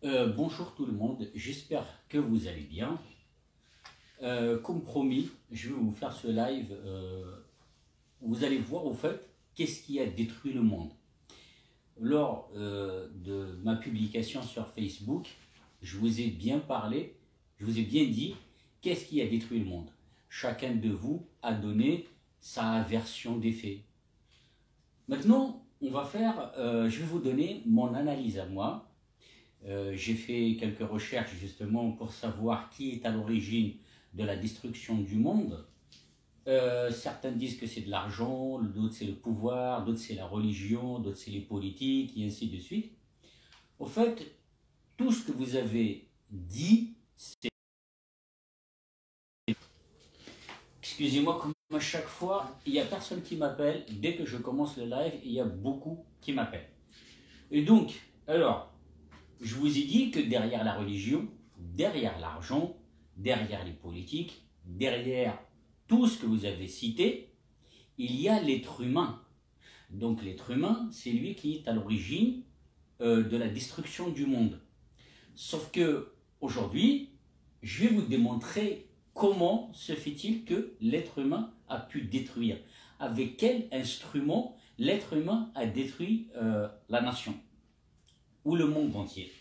Bonjour tout le monde, j'espère que vous allez bien. Comme promis, je vais vous faire ce live. Vous allez voir au fait qu'est-ce qui a détruit le monde. Lors de ma publication sur Facebook, je vous ai bien parlé, je vous ai bien dit qu'est-ce qui a détruit le monde. Chacun de vous a donné sa version des faits. Maintenant, je vais vous donner mon analyse à moi. J'ai fait quelques recherches justement pour savoir qui est à l'origine de la destruction du monde. Certains disent que c'est de l'argent, d'autres c'est le pouvoir, d'autres c'est la religion, d'autres c'est les politiques, et ainsi de suite. Au fait, tout ce que vous avez dit, c'est... Excusez-moi, comme à chaque fois, il n'y a personne qui m'appelle. Dès que je commence le live, il y a beaucoup qui m'appellent. Et donc, alors... je vous ai dit que derrière la religion, derrière l'argent, derrière les politiques, derrière tout ce que vous avez cité, il y a l'être humain. Donc l'être humain, c'est lui qui est à l'origine de la destruction du monde. Sauf que aujourd'hui, je vais vous démontrer comment se fait-il que l'être humain a pu détruire. Avec quel instrument l'être humain a détruit la nation ou le monde entier.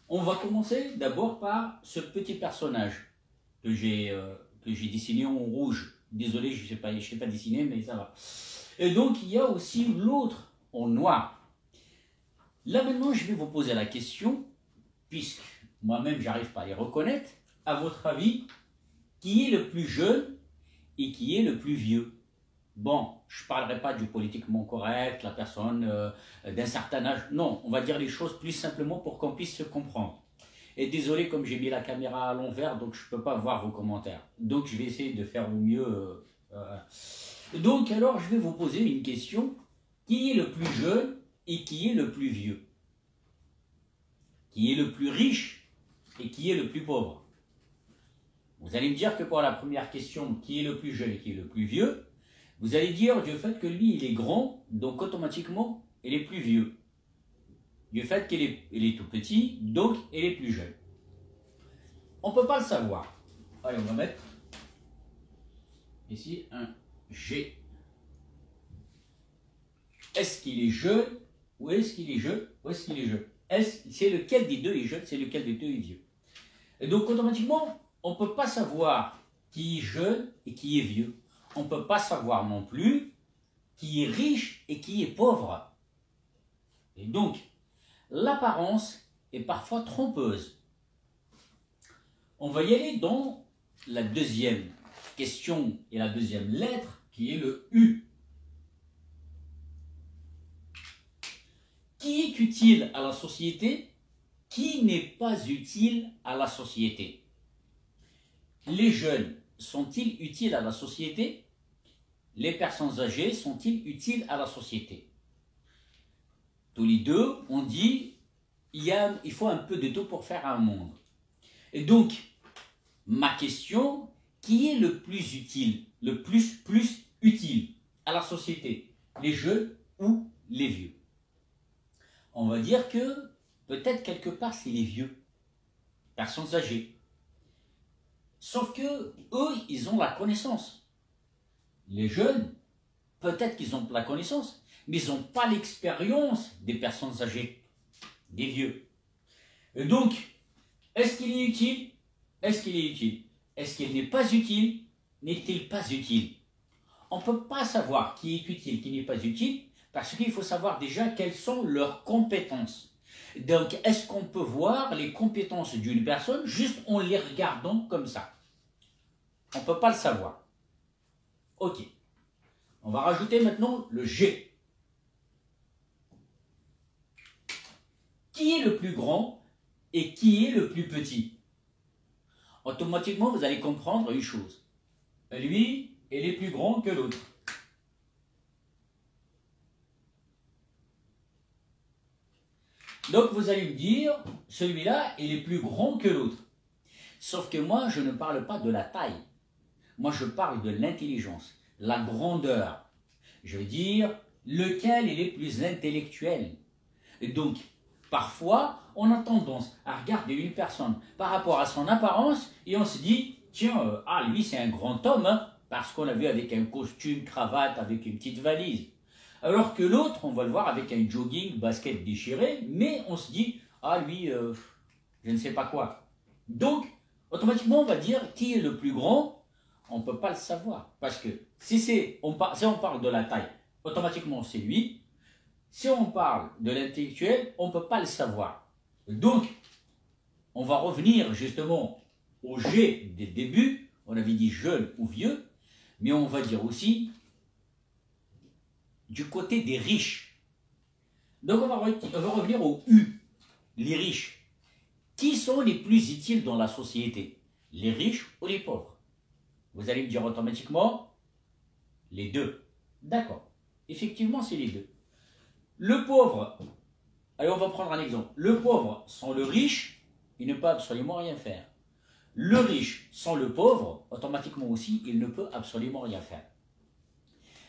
On va commencer d'abord par ce petit personnage que j'ai dessiné en rouge. Désolé, je ne sais pas dessiner, mais ça va. Et donc, il y a aussi l'autre en noir. Là, maintenant, je vais vous poser la question, puisque moi-même, j'arrive pas à les reconnaître. À votre avis, qui est le plus jeune et qui est le plus vieux? Bon, je ne parlerai pas du politiquement correct, la personne d'un certain âge. Non, on va dire les choses plus simplement pour qu'on puisse se comprendre. Et désolé, comme j'ai mis la caméra à l'envers, donc je ne peux pas voir vos commentaires. Donc je vais essayer de faire au mieux. Donc alors, je vais vous poser une question. Qui est le plus jeune et qui est le plus vieux? Qui est le plus riche et qui est le plus pauvre? Vous allez me dire que pour la première question, qui est le plus jeune et qui est le plus vieux, vous allez dire du fait que lui, il est grand, donc automatiquement, il est plus vieux. Du fait qu'il est tout petit, donc il est plus jeune. On ne peut pas le savoir. Allez, on va mettre ici un G. Est-ce qu'il est jeune ou est-ce qu'il est jeune ou est-ce qu'il est jeune? C'est lequel des deux est jeune, c'est lequel des deux est vieux. Et donc automatiquement, on ne peut pas savoir qui est jeune et qui est vieux. On ne peut pas savoir non plus qui est riche et qui est pauvre. Et donc, l'apparence est parfois trompeuse. On va y aller dans la deuxième question et la deuxième lettre qui est le U. Qui est utile à la société? Qui n'est pas utile à la société? Les jeunes sont-ils utiles à la société? Les personnes âgées sont-ils utiles à la société? Tous les deux, on dit il faut un peu de tout pour faire un monde. Et donc, ma question, qui est le plus utile, le plus utile à la société? Les jeunes ou les vieux? On va dire que peut-être quelque part c'est les vieux, personnes âgées. Sauf que eux, ils ont la connaissance. Les jeunes, peut-être qu'ils ont la connaissance, mais ils n'ont pas l'expérience des personnes âgées, des vieux. Et donc, est-ce qu'il est utile? Est-ce qu'il est utile? Est-ce qu'il n'est pas utile? N'est-il pas utile? On ne peut pas savoir qui est utile, qui n'est pas utile, parce qu'il faut savoir déjà quelles sont leurs compétences. Donc, est-ce qu'on peut voir les compétences d'une personne juste en les regardant comme ça? On ne peut pas le savoir. Ok. On va rajouter maintenant le G. Qui est le plus grand et qui est le plus petit? Automatiquement, vous allez comprendre une chose. Lui, il est plus grand que l'autre. Donc, vous allez me dire, celui-là, il est plus grand que l'autre. Sauf que moi, je ne parle pas de la taille. Moi, je parle de l'intelligence, la grandeur. Je veux dire, lequel est le plus intellectuel. Et donc, Parfois, on a tendance à regarder une personne par rapport à son apparence et on se dit, tiens, lui c'est un grand homme, hein, parce qu'on l'a vu avec un costume, cravate, avec une petite valise. Alors que l'autre, on va le voir avec un jogging, basket déchiré, mais on se dit, lui, je ne sais pas quoi. Donc, automatiquement, on va dire qui est le plus grand, on ne peut pas le savoir. Parce que si on parle de la taille, automatiquement c'est lui. Si on parle de l'intellectuel, on ne peut pas le savoir. Donc, on va revenir justement au G des débuts. On avait dit jeune ou vieux, mais on va dire aussi du côté des riches. Donc, on va revenir au U, les riches. Qui sont les plus utiles dans la société? Les riches ou les pauvres? Vous allez me dire automatiquement les deux. D'accord. Effectivement, c'est les deux. Le pauvre, allez, on va prendre un exemple. Le pauvre sans le riche, il ne peut absolument rien faire. Le riche sans le pauvre, automatiquement aussi, il ne peut absolument rien faire.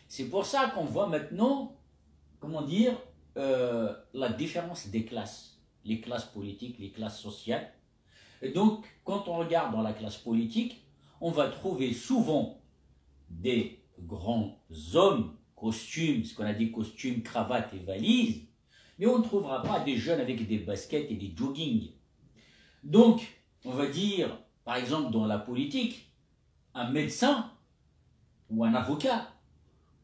C'est pour ça qu'on voit maintenant, comment dire, la différence des classes. Les classes politiques, les classes sociales. Et donc, quand on regarde dans la classe politique, on va trouver souvent des grands hommes, costumes, ce qu'on a dit costumes, cravates et valises, mais on ne trouvera pas des jeunes avec des baskets et des joggings. Donc, on va dire, par exemple, dans la politique, un médecin ou un avocat,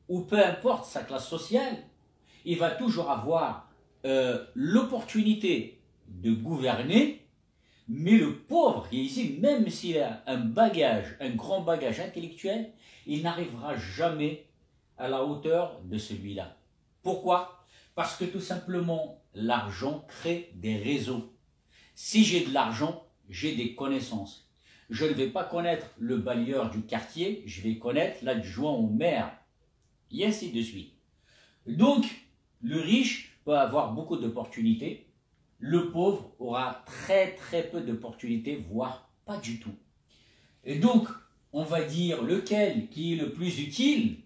ou peu importe sa classe sociale, il va toujours avoir l'opportunité de gouverner, mais le pauvre qui est ici, même s'il a un bagage, un grand bagage intellectuel, il n'arrivera jamais à la hauteur de celui-là. Pourquoi? Parce que tout simplement, l'argent crée des réseaux. Si j'ai de l'argent, j'ai des connaissances. Je ne vais pas connaître le balayeur du quartier, je vais connaître l'adjoint au maire, et ainsi de suite. Donc, le riche peut avoir beaucoup d'opportunités, le pauvre aura très peu d'opportunités, voire pas du tout. Et donc, on va dire lequel qui est le plus utile,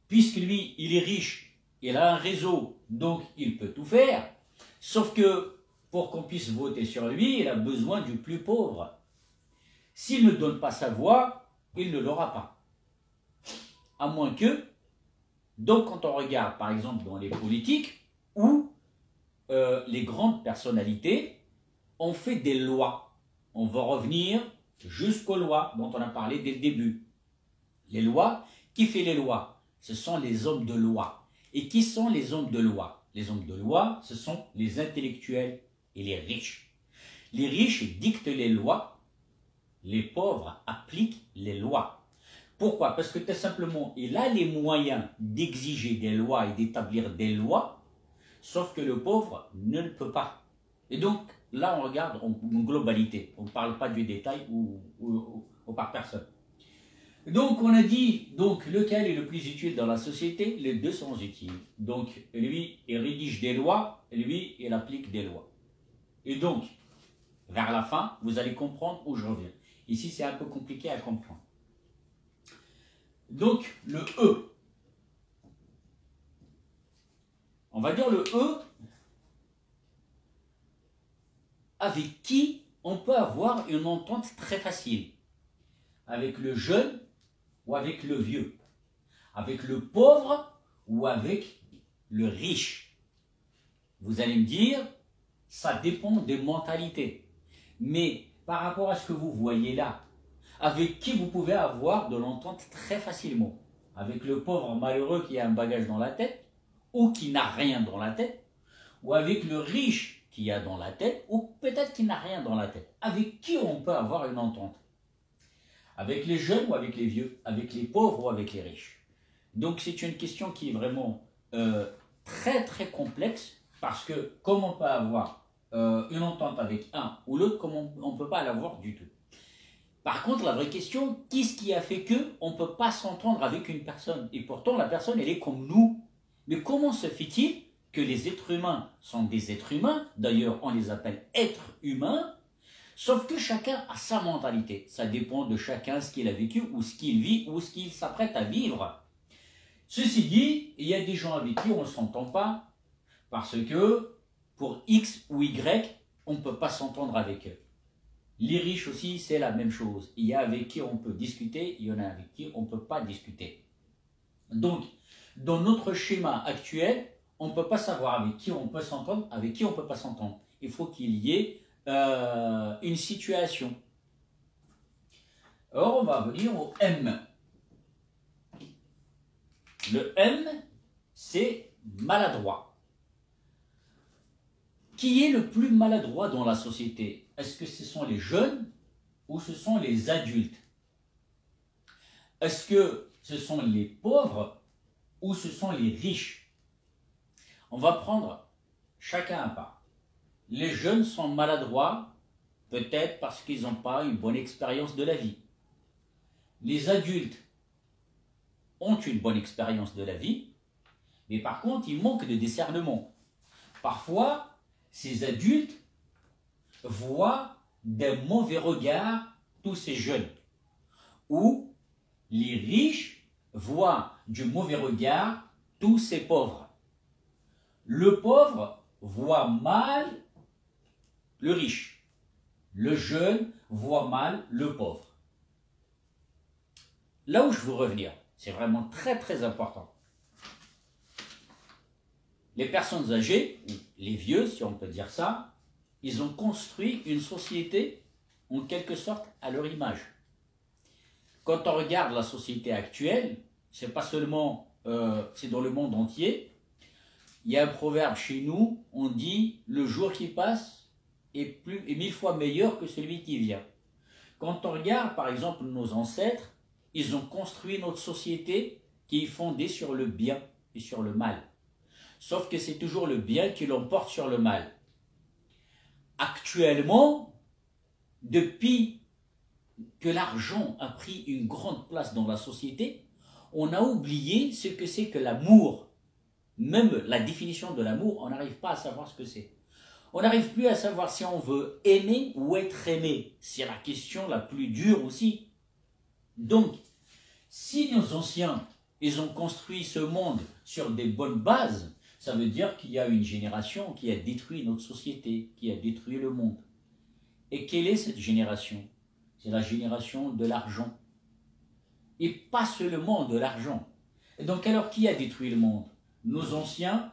puisque lui, il est riche, il a un réseau, donc il peut tout faire, sauf que pour qu'on puisse voter sur lui, il a besoin du plus pauvre. S'il ne donne pas sa voix, il ne l'aura pas. À moins que, donc quand on regarde par exemple dans les politiques, où les grandes personnalités ont fait des lois, on va revenir jusqu'aux lois dont on a parlé dès le début. Les lois, qui fait les lois? Ce sont les hommes de loi. Et qui sont les hommes de loi? Les hommes de loi, ce sont les intellectuels et les riches. Les riches dictent les lois, les pauvres appliquent les lois. Pourquoi? Parce que tout simplement, il a les moyens d'exiger des lois et d'établir des lois, sauf que le pauvre ne le peut pas. Et donc, là, on regarde en globalité. On ne parle pas du détail ou par personne. Donc, on a dit, donc, lequel est le plus utile dans la société? Les deux sont utiles. Donc, lui, il rédige des lois, et lui, il applique des lois. Et donc, vers la fin, vous allez comprendre où je reviens. Ici, c'est un peu compliqué à comprendre. Donc, le E. On va dire le E, avec qui on peut avoir une entente très facile. Avec le jeune ou avec le vieux. Avec le pauvre ou avec le riche. Vous allez me dire, ça dépend des mentalités. Mais par rapport à ce que vous voyez là, avec qui vous pouvez avoir de l'entente très facilement. Avec le pauvre malheureux qui a un bagage dans la tête, ou qui n'a rien dans la tête, ou avec le riche qui a dans la tête, ou peut-être qui n'a rien dans la tête. Avec qui on peut avoir une entente? Avec les jeunes ou avec les vieux? Avec les pauvres ou avec les riches? Donc c'est une question qui est vraiment très complexe, parce que comme on peut avoir une entente avec un ou l'autre, comme on ne peut pas l'avoir du tout. Par contre, la vraie question, qu'est-ce qui a fait qu'on ne peut pas s'entendre avec une personne? Et pourtant, la personne, elle est comme nous. Mais comment se fait-il que les êtres humains sont des êtres humains? D'ailleurs, on les appelle êtres humains, sauf que chacun a sa mentalité. Ça dépend de chacun ce qu'il a vécu, ou ce qu'il vit, ou ce qu'il s'apprête à vivre. Ceci dit, il y a des gens avec qui on ne s'entend pas, parce que pour X ou Y, on ne peut pas s'entendre avec eux. Les riches aussi, c'est la même chose. Il y a avec qui on peut discuter, il y en a avec qui on ne peut pas discuter. Donc, dans notre schéma actuel, on ne peut pas savoir avec qui on peut s'entendre, avec qui on ne peut pas s'entendre. Il faut qu'il y ait une situation. Alors, on va venir au M. Le M, c'est maladroit. Qui est le plus maladroit dans la société? Est-ce que ce sont les jeunes ou ce sont les adultes? Est-ce que ce sont les pauvres ou ce sont les riches? On va prendre chacun à part. Les jeunes sont maladroits, peut-être parce qu'ils n'ont pas une bonne expérience de la vie. Les adultes ont une bonne expérience de la vie, mais par contre, ils manquent de discernement. Parfois, ces adultes voient d'un mauvais regard tous ces jeunes, ou les riches voient du mauvais regard tous ces pauvres. Le pauvre voit mal le riche. Le jeune voit mal le pauvre. Là où je veux revenir, c'est vraiment très très important. Les personnes âgées, ou les vieux si on peut dire ça, ils ont construit une société en quelque sorte à leur image. Quand on regarde la société actuelle, c'est pas seulement, c'est dans le monde entier. Il y a un proverbe chez nous, on dit le jour qui passe est 1000 fois meilleur que celui qui vient. Quand on regarde par exemple nos ancêtres, ils ont construit notre société qui est fondée sur le bien et sur le mal. Sauf que c'est toujours le bien qui l'emporte sur le mal. Actuellement, depuis que l'argent a pris une grande place dans la société, on a oublié ce que c'est que l'amour. Même la définition de l'amour, on n'arrive pas à savoir ce que c'est. On n'arrive plus à savoir si on veut aimer ou être aimé. C'est la question la plus dure aussi. Donc, si nos anciens, ils ont construit ce monde sur des bonnes bases, ça veut dire qu'il y a une génération qui a détruit notre société, qui a détruit le monde. Et quelle est cette génération? C'est la génération de l'argent. Et pas seulement de l'argent. Et donc alors qui a détruit le monde? Nos anciens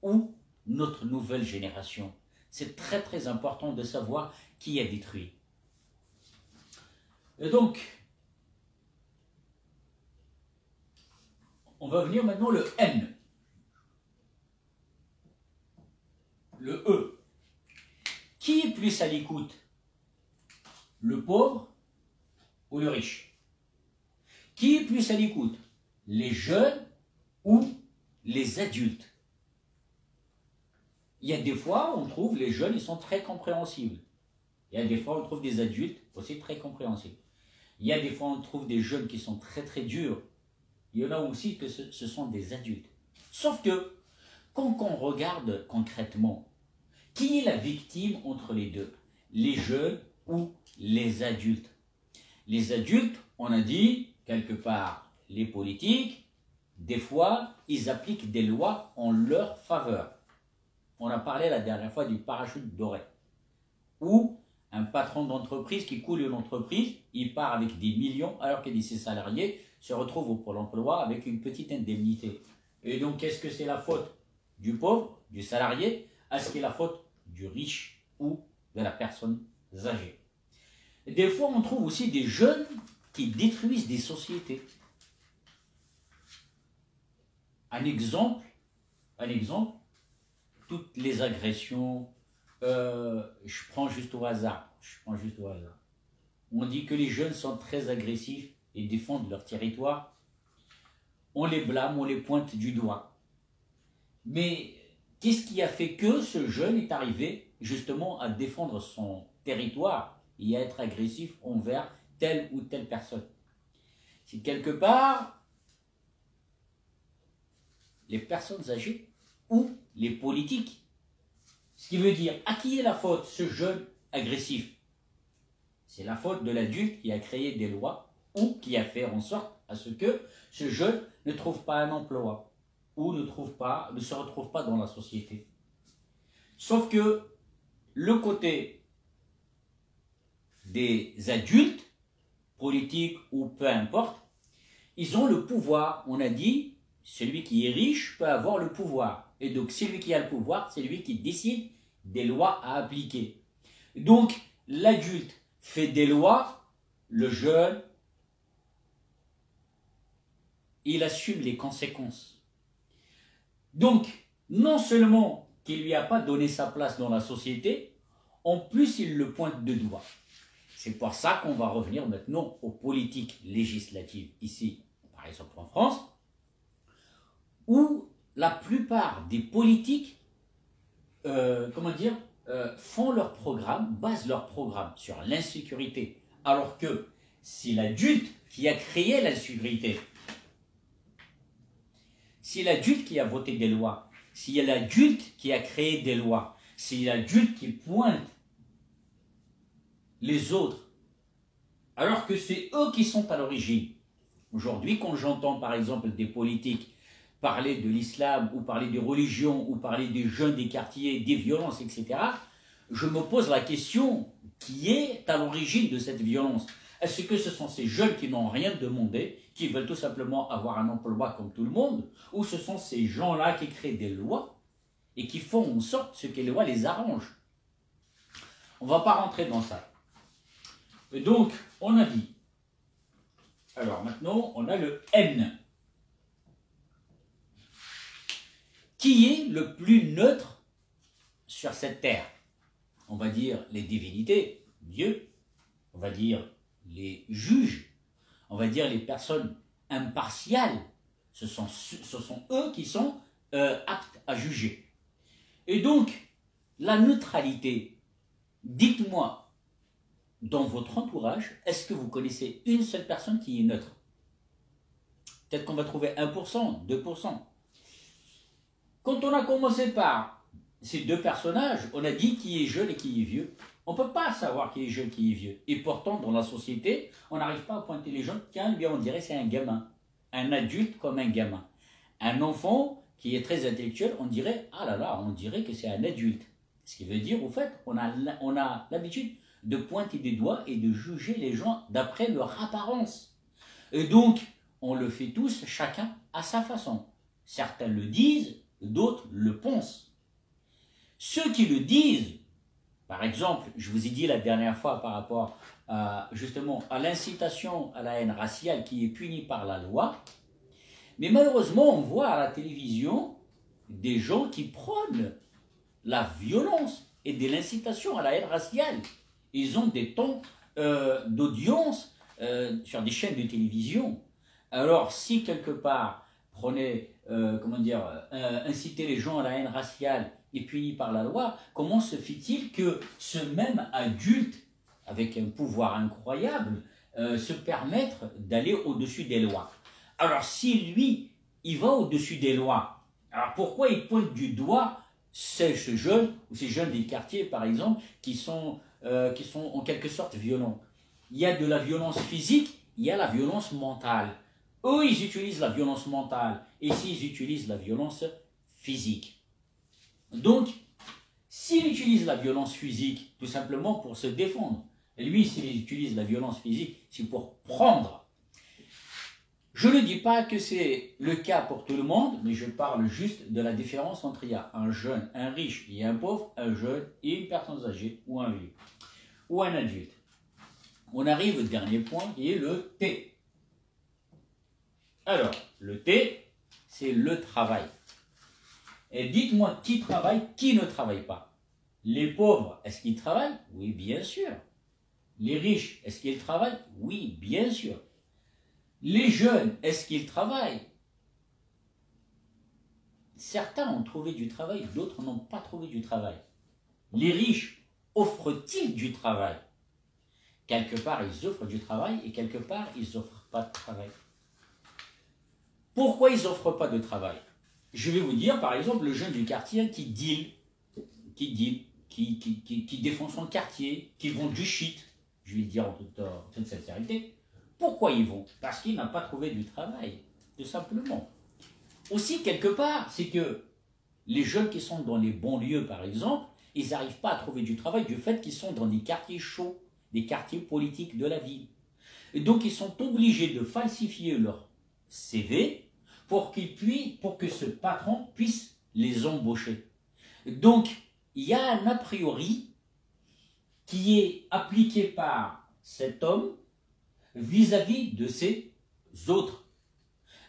ou notre nouvelle génération? C'est très très important de savoir qui a détruit. Et donc, on va venir maintenant le N. Le E. Qui est plus à l'écoute? Le pauvre ou le riche? Qui est plus à l'écoute? Les jeunes ou les adultes? Il y a des fois, on trouve les jeunes, ils sont très compréhensibles. Il y a des fois, on trouve des adultes aussi très compréhensibles. Il y a des fois, on trouve des jeunes qui sont très très durs. Il y en a aussi que ce sont des adultes. Sauf que, quand on regarde concrètement, qui est la victime entre les deux? Les jeunes ou les adultes? Les adultes, on a dit, quelque part, les politiques, des fois, ils appliquent des lois en leur faveur. On a parlé la dernière fois du parachute doré. Ou un patron d'entreprise qui coule une entreprise, il part avec des millions alors que ses salariés se retrouvent au Pôle emploi avec une petite indemnité. Et donc, qu'est-ce que c'est la faute du pauvre, du salarié? Est-ce que c'est la faute du riche ou de la personne âgée? Et des fois, on trouve aussi des jeunes qui détruisent des sociétés. Un exemple, toutes les agressions, je prends juste au hasard. On dit que les jeunes sont très agressifs et défendent leur territoire. On les blâme, on les pointe du doigt. Mais qu'est-ce qui a fait que ce jeune est arrivé justement à défendre son territoire et à être agressif envers telle ou telle personne? C'est quelque part les personnes âgées ou les politiques. Ce qui veut dire, à qui est la faute ce jeune agressif? C'est la faute de l'adulte qui a créé des lois ou qui a fait en sorte à ce que ce jeune ne trouve pas un emploi ou ne se retrouve pas dans la société. Sauf que le côté des adultes, politiques ou peu importe, ils ont le pouvoir. On a dit, celui qui est riche peut avoir le pouvoir. Et donc, celui qui a le pouvoir, c'est lui qui décide des lois à appliquer. Donc, l'adulte fait des lois, le jeune, il assume les conséquences. Donc, non seulement qu'il ne lui a pas donné sa place dans la société, en plus, il le pointe de doigt. C'est pour ça qu'on va revenir maintenant aux politiques législatives ici, par exemple en France, où la plupart des politiques, font leur programme, basent leur programme sur l'insécurité. Alors que c'est l'adulte qui a créé l'insécurité. C'est l'adulte qui a voté des lois. C'est l'adulte qui a créé des lois. C'est l'adulte qui pointe les autres. Alors que c'est eux qui sont à l'origine. Aujourd'hui, quand j'entends par exemple des politiques parler de l'islam, ou parler des religions, ou parler des jeunes des quartiers, des violences, etc., je me pose la question, qui est à l'origine de cette violence? Est-ce que ce sont ces jeunes qui n'ont rien demandé, qui veulent tout simplement avoir un emploi comme tout le monde, ou ce sont ces gens-là qui créent des lois et qui font en sorte que les lois les arrangent? On ne va pas rentrer dans ça. Et donc, on a dit. Alors maintenant, on a le N. Qui est le plus neutre sur cette terre? On va dire les divinités, Dieu, on va dire les juges, on va dire les personnes impartiales. Ce sont eux qui sont aptes à juger. Et donc, la neutralité, dites-moi, dans votre entourage, est-ce que vous connaissez une seule personne qui est neutre? Peut-être qu'on va trouver 1%, 2%. Quand on a commencé par ces deux personnages, on a dit qui est jeune et qui est vieux. On ne peut pas savoir qui est jeune et qui est vieux. Et pourtant, dans la société, on n'arrive pas à pointer les gens. Tiens, lui, on dirait c'est un gamin. Un adulte comme un gamin. Un enfant qui est très intellectuel, on dirait, ah là là, on dirait que c'est un adulte. Ce qui veut dire, au fait, on a l'habitude de pointer des doigts et de juger les gens d'après leur apparence. Et donc, on le fait tous, chacun à sa façon. Certains le disent, d'autres le pensent. Ceux qui le disent, par exemple, je vous ai dit la dernière fois par rapport justement à l'incitation à la haine raciale qui est punie par la loi, mais malheureusement on voit à la télévision des gens qui prônent la violence et de l'incitation à la haine raciale. Ils ont des temps d'audience sur des chaînes de télévision. Alors si quelque part prenez, inciter les gens à la haine raciale et puni par la loi, comment se fait-il que ce même adulte, avec un pouvoir incroyable, se permette d'aller au-dessus des lois? Alors si lui, il va au-dessus des lois, alors pourquoi il pointe du doigt ces jeunes, ou ces jeunes des quartiers par exemple, qui sont en quelque sorte violents? Il y a de la violence physique, il y a la violence mentale. Eux, ils utilisent la violence mentale, et s'ils utilisent la violence physique. Donc, s'il utilise la violence physique tout simplement pour se défendre, et lui, s'il utilise la violence physique, c'est pour prendre. Je ne dis pas que c'est le cas pour tout le monde, mais je parle juste de la différence entre il y a un jeune, un riche et un pauvre, un jeune et une personne âgée, ou un vieux, ou un adulte. On arrive au dernier point qui est le T. Alors, le T, c'est le travail. Et dites-moi qui travaille, qui ne travaille pas. Les pauvres, est-ce qu'ils travaillent? Oui, bien sûr. Les riches, est-ce qu'ils travaillent? Oui, bien sûr. Les jeunes, est-ce qu'ils travaillent? Certains ont trouvé du travail, d'autres n'ont pas trouvé du travail. Les riches, offrent-ils du travail? Quelque part, ils offrent du travail et quelque part, ils n'offrent pas de travail. Pourquoi ils n'offrent pas de travail? Je vais vous dire, par exemple, le jeune du quartier qui deal, qui défend son quartier, qui vend du shit, je vais le dire en toute sincérité. Pourquoi ils vont? Parce qu'il n'a pas trouvé du travail, tout simplement. Aussi, quelque part, c'est que les jeunes qui sont dans les banlieues, par exemple, ils n'arrivent pas à trouver du travail du fait qu'ils sont dans des quartiers chauds, des quartiers politiques de la ville. Et donc, ils sont obligés de falsifier leur CV pour que ce patron puisse les embaucher. Donc, il y a un a priori qui est appliqué par cet homme vis-à-vis de ses autres.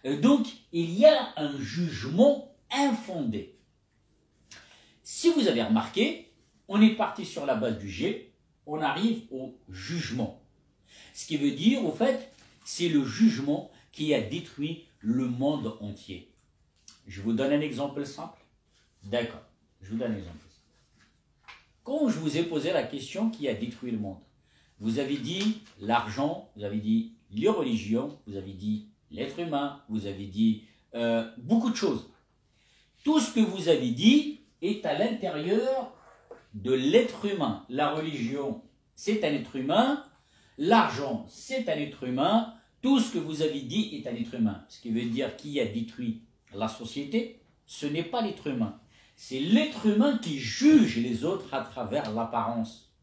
Donc, il y a un jugement infondé. Si vous avez remarqué, on est parti sur la base du G, on arrive au jugement. Ce qui veut dire, au fait, c'est le jugement qui a détruit le monde entier. Je vous donne un exemple simple. D'accord, je vous donne un exemple simple. Quand je vous ai posé la question qui a détruit le monde, vous avez dit l'argent, vous avez dit les religions, vous avez dit l'être humain, vous avez dit beaucoup de choses. Tout ce que vous avez dit est à l'intérieur de l'être humain. La religion, c'est un être humain. L'argent, c'est un être humain. Tout ce que vous avez dit est un être humain. Ce qui veut dire qui a détruit la société, ce n'est pas l'être humain. C'est l'être humain qui juge les autres à travers l'apparence.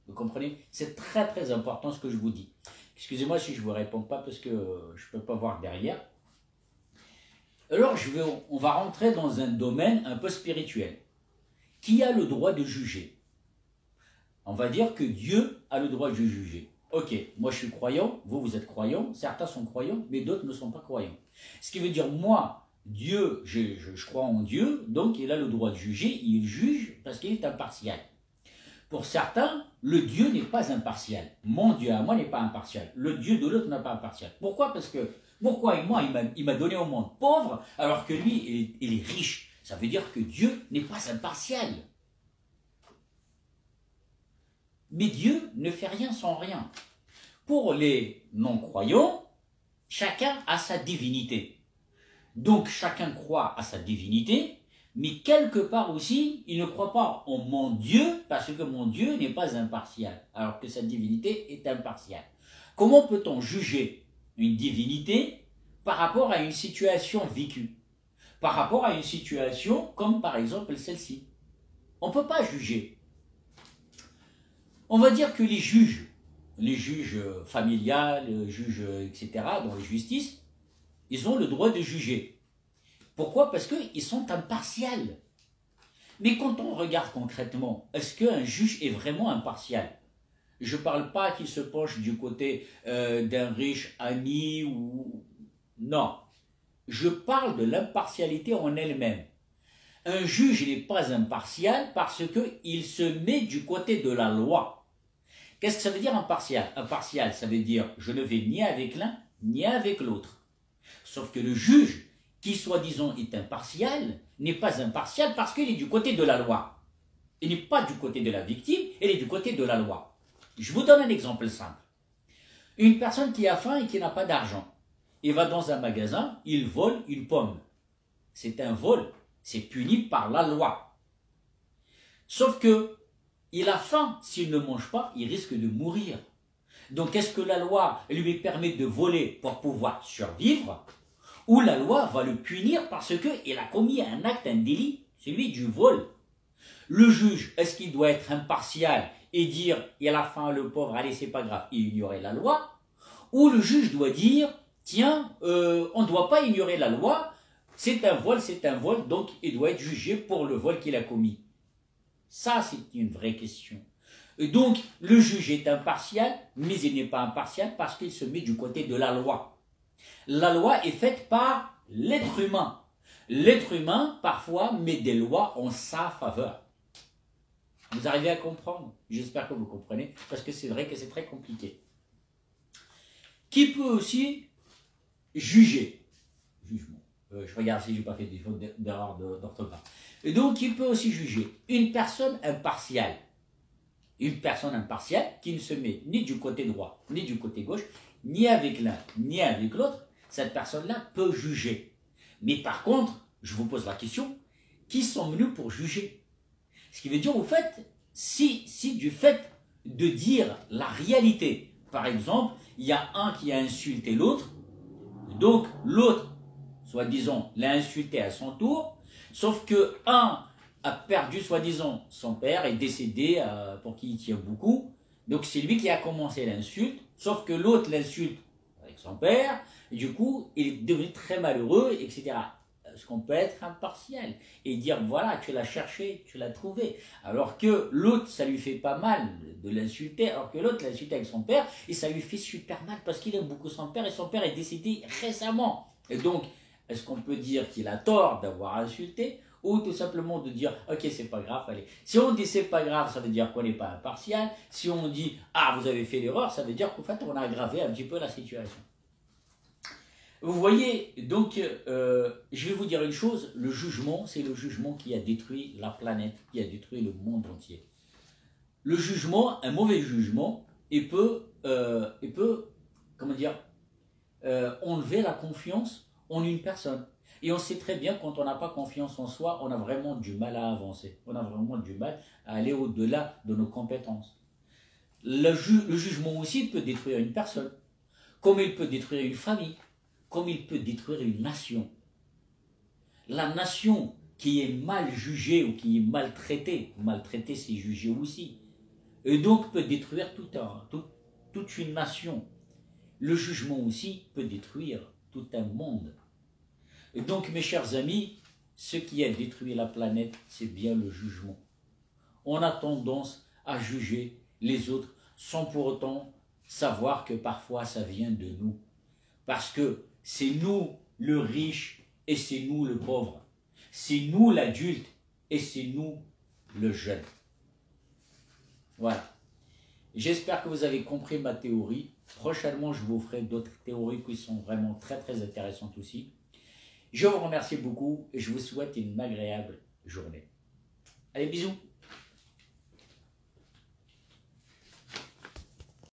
Vous comprenez? C'est très très important ce que je vous dis. Excusez-moi si je ne vous réponds pas parce que je ne peux pas voir derrière. Alors on va rentrer dans un domaine un peu spirituel. Qui a le droit de juger? On va dire que Dieu a le droit de juger. Ok, moi je suis croyant, vous êtes croyant, certains sont croyants, mais d'autres ne sont pas croyants. Ce qui veut dire, moi, Dieu, je crois en Dieu, donc il a le droit de juger, il juge parce qu'il est impartial. Pour certains, le Dieu n'est pas impartial. Mon Dieu à moi n'est pas impartial. Le Dieu de l'autre n'est pas impartial. Pourquoi? Parce que, pourquoi moi, il m'a donné au monde pauvre, alors que lui, il est riche. Ça veut dire que Dieu n'est pas impartial. Mais Dieu ne fait rien sans rien. Pour les non-croyants, chacun a sa divinité. Donc chacun croit à sa divinité, mais quelque part aussi, il ne croit pas en mon Dieu, parce que mon Dieu n'est pas impartial, alors que sa divinité est impartiale. Comment peut-on juger une divinité par rapport à une situation vécue? Par rapport à une situation comme par exemple celle-ci. On ne peut pas juger. On va dire que les juges familiales, les juges, etc., dans la justice, ils ont le droit de juger. Pourquoi? Parce qu'ils sont impartials. Mais quand on regarde concrètement, est-ce qu'un juge est vraiment impartial? Je ne parle pas qu'il se penche du côté d'un riche ami ou... Non. Je parle de l'impartialité en elle-même. Un juge n'est pas impartial parce qu'il se met du côté de la loi. Qu'est-ce que ça veut dire impartial? Impartial, ça veut dire je ne vais ni avec l'un, ni avec l'autre. Sauf que le juge, qui soi-disant est impartial, n'est pas impartial parce qu'il est du côté de la loi. Il n'est pas du côté de la victime, il est du côté de la loi. Je vous donne un exemple simple. Une personne qui a faim et qui n'a pas d'argent, il va dans un magasin, il vole une pomme. C'est un vol, c'est puni par la loi. Sauf que il a faim, s'il ne mange pas, il risque de mourir. Donc est-ce que la loi lui permet de voler pour pouvoir survivre, ou la loi va le punir parce qu'il a commis un acte, un délit, celui du vol? Le juge, est-ce qu'il doit être impartial et dire il a faim, le pauvre, allez c'est pas grave, il ignorait la loi? Ou le juge doit dire tiens, on ne doit pas ignorer la loi, c'est un vol, donc il doit être jugé pour le vol qu'il a commis? Ça, c'est une vraie question. Et donc, le juge est impartial, mais il n'est pas impartial parce qu'il se met du côté de la loi. La loi est faite par l'être humain. L'être humain, parfois, met des lois en sa faveur. Vous arrivez à comprendre? J'espère que vous comprenez, parce que c'est vrai que c'est très compliqué. Qui peut aussi juger? Jugement. Je regarde si je n'ai pas fait des fautes d'erreur d'orthographe. Et donc, il peut aussi juger une personne impartiale. Une personne impartiale qui ne se met ni du côté droit, ni du côté gauche, ni avec l'un, ni avec l'autre. Cette personne-là peut juger. Mais par contre, je vous pose la question, qui sommes-nous pour juger? Ce qui veut dire, au fait, si du fait de dire la réalité, par exemple, il y a un qui a insulté l'autre, donc l'autre, soi-disant, l'a insulté à son tour, Sauf que un a perdu soi-disant son père, est décédé pour qui il tient beaucoup. Donc c'est lui qui a commencé l'insulte, sauf que l'autre l'insulte avec son père, et du coup il est devenu très malheureux, etc. Est-ce qu'on peut être impartial et dire voilà, tu l'as cherché, tu l'as trouvé, alors que l'autre ça lui fait pas mal de l'insulter, alors que l'autre l'insulte avec son père et ça lui fait super mal parce qu'il aime beaucoup son père et son père est décédé récemment. Et donc, est-ce qu'on peut dire qu'il a tort d'avoir insulté ou tout simplement de dire ok, c'est pas grave, allez. Si on dit c'est pas grave, ça veut dire qu'on n'est pas impartial. Si on dit ah, vous avez fait l'erreur, ça veut dire qu'en fait on a aggravé un petit peu la situation. Vous voyez, donc, je vais vous dire une chose, le jugement, c'est le jugement qui a détruit la planète, qui a détruit le monde entier. Le jugement, un mauvais jugement, il peut comment dire, enlever la confiance en une personne. Et on sait très bien quand on n'a pas confiance en soi, on a vraiment du mal à avancer. On a vraiment du mal à aller au-delà de nos compétences. Le jugement aussi peut détruire une personne, comme il peut détruire une famille, comme il peut détruire une nation. La nation qui est mal jugée ou qui est maltraitée c'est jugé aussi, et donc peut détruire toute une nation. Le jugement aussi peut détruire tout un monde. Et donc, mes chers amis, ce qui a détruit la planète, c'est bien le jugement. On a tendance à juger les autres sans pour autant savoir que parfois ça vient de nous. Parce que c'est nous le riche et c'est nous le pauvre. C'est nous l'adulte et c'est nous le jeune. Voilà. J'espère que vous avez compris ma théorie. Prochainement, je vous ferai d'autres théories qui sont vraiment très très intéressantes aussi. Je vous remercie beaucoup et je vous souhaite une agréable journée. Allez, bisous!